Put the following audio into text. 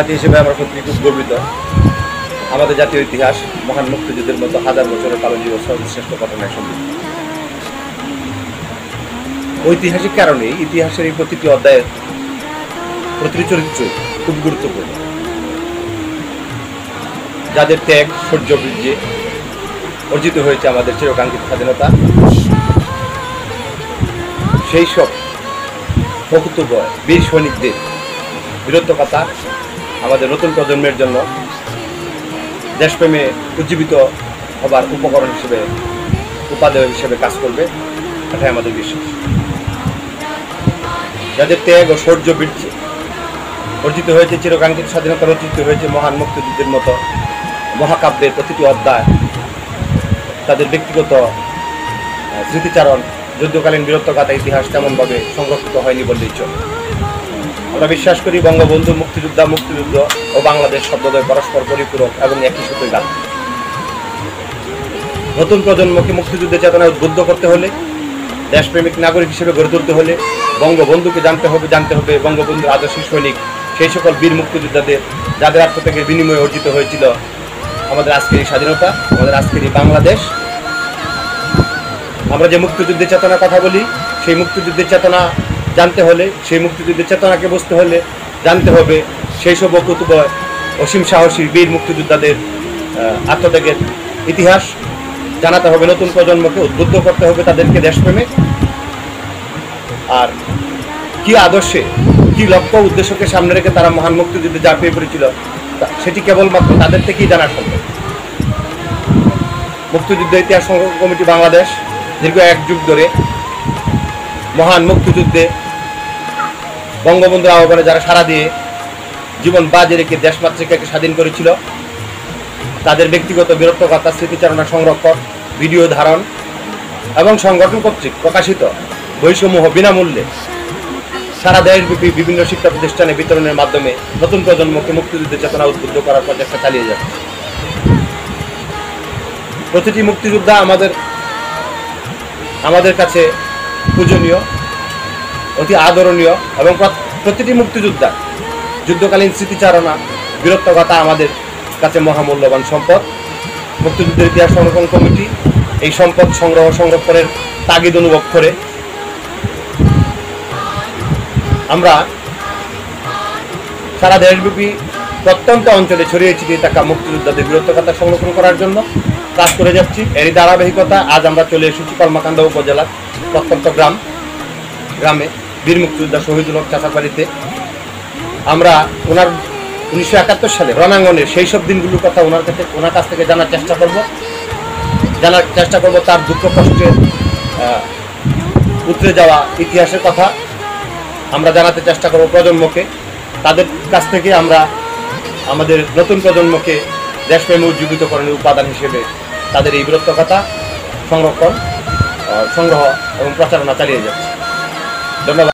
জাতি হিসেবে আমরা সত্যি খুব গর্বিত। আমাদের জাতীয় ইতিহাস মহান মুক্তিযুদ্ধের মতো হাজার বছরের কালজীব সর্বশ্রেষ্ঠ ঘটনায় সমৃদ্ধ। ঐতিহাসিক কারণে ইতিহাসের এই প্রতিটি অধ্যায়ের প্রতিটি চরিত্র খুব গুরুত্বপূর্ণ, যাদের ত্যাগ শৌর্য বীর্যে অর্জিত হয়েছে আমাদের চিরকাঙ্ক্ষিত স্বাধীনতা। সেই সব ভক্তবয় বীর সৈনিকদের বীরত্বকথা আমাদের নতুন প্রজন্মের জন্য দেশপ্রেমে উজ্জীবিত হবার উপকরণ হিসেবে, উপাদেয় হিসেবে কাজ করবে, এটাই আমাদের বিশ্বাস। যাদের ত্যাগ ও শৌর্য বীর্যে অর্জিত হয়েছে চিরকাঙ্ক্ষিত স্বাধীনতা, রচিত হয়েছে মহান মুক্তিযুদ্ধের মতো মহাকাব্যের প্রতিটি অধ্যায়, তাদের ব্যক্তিগত স্মৃতিচারণ, যুদ্ধকালীন বীরত্বগাথা ইতিহাস তেমনভাবে সংরক্ষিত হয়নি বললেই চলে। আমরা বিশ্বাস করি বঙ্গবন্ধু, মুক্তিযোদ্ধা, মুক্তিযুদ্ধ ও বাংলাদেশ শব্দদ্বয় পরস্পর পরিপূরক এবং একই সুতোয় গাঁথা। নতুন প্রজন্মকে মুক্তিযুদ্ধের চেতনায় উদ্বুদ্ধ করতে হলে, দেশপ্রেমিক নাগরিক হিসেবে গড়ে তুলতে হলে বঙ্গবন্ধুকে জানতে হবে বঙ্গবন্ধুর আদর্শ সৈনিক, সেই সকল বীর মুক্তিযোদ্ধাদের যাদের আত্মত্যাগের বিনিময়ে অর্জিত হয়েছিল আমাদের আজকের এই স্বাধীনতা, আমাদের আজকের এই বাংলাদেশ। আমরা যে মুক্তিযুদ্ধের চেতনার কথা বলি, সেই মুক্তিযুদ্ধের চেতনা জানতে হলে, সেই মুক্তিযুদ্ধের চেতনাকে বুঝতে হলে জানতে হবে সেই সব অকুতোভয় অসীম সাহসী বীর মুক্তিযোদ্ধাদের আত্মত্যাগের ইতিহাস। জানাতে হবে নতুন প্রজন্মকে, উদ্বুদ্ধ করতে হবে তাদেরকে দেশপ্রেমে। আর কি আদর্শে, কি লক্ষ্য উদ্দেশ্যকে সামনে রেখে তারা মহান মুক্তিযুদ্ধে ঝাঁপিয়ে পড়েছিল, সেটি কেবলমাত্র তাদের থেকেই জানা সম্ভব। মুক্তিযুদ্ধ ইতিহাস সংরক্ষণ কমিটি বাংলাদেশ দীর্ঘ এক যুগ ধরে মহান মুক্তিযুদ্ধে বঙ্গবন্ধুর আহ্বানে যারা সাড়া দিয়ে জীবন বাজি রেখে দেশমাতৃকাকে স্বাধীন করেছিল, তাদের ব্যক্তিগত বীরত্বগাথা, স্মৃতিচারণা সংরক্ষণ, ভিডিও ধারণ এবং সংগঠন কর্তৃক প্রকাশিত বইসমূহ বিনামূল্যে সারা দেশব্যাপী বিভিন্ন শিক্ষা প্রতিষ্ঠানে বিতরণের মাধ্যমে নতুন প্রজন্মকে মুক্তিযুদ্ধের চেতনা উদ্বুদ্ধ করার প্রচেষ্টা চালিয়ে যাচ্ছে। প্রতিটি মুক্তিযোদ্ধা আমাদের কাছে পূজনীয়, অতি আদরণীয় এবং প্রতিটি মুক্তিযোদ্ধা যুদ্ধকালীন স্মৃতিচারণা, বীরত্বগাথা আমাদের কাছে মহামূল্যবান সম্পদ। মুক্তিযুদ্ধের ইতিহাস সংরক্ষণ কমিটি এই সম্পদ সংরক্ষণের তাগিদ অনুভব করে আমরা সারা দেশব্যাপী প্রত্যন্ত অঞ্চলে ছড়িয়ে ছিটিয়ে থাকা মুক্তিযোদ্ধাদের বীরত্বগাথা সংরক্ষণ করার জন্য কাজ করে যাচ্ছি। এরই ধারাবাহিকতা আজ আমরা চলে এসেছি কলমাকান্দা উপজেলার প্রত্যন্ত গ্রামে বীর মুক্তিযোদ্ধা শহীদুল হক চাচার বাড়িতে। আমরা ওনার 1971 সালে রণাঙ্গনের সেই সব দিনগুলোর কথা ওনার কাছ থেকে জানার চেষ্টা করব তার দুঃখ কষ্টে উতরে যাওয়া ইতিহাসের কথা আমরা জানাতে চেষ্টা করব প্রজন্মকে। তাদের কাছ থেকে আমরা আমাদের নতুন প্রজন্মকে দেশপ্রেমে উজ্জীবিতকরণের উপাদান হিসেবে তাদের এই বীরত্বগাথা সংরক্ষণ, সংগ্রহ এবং প্রচারণা চালিয়ে যাচ্ছে। ধন্যবাদ।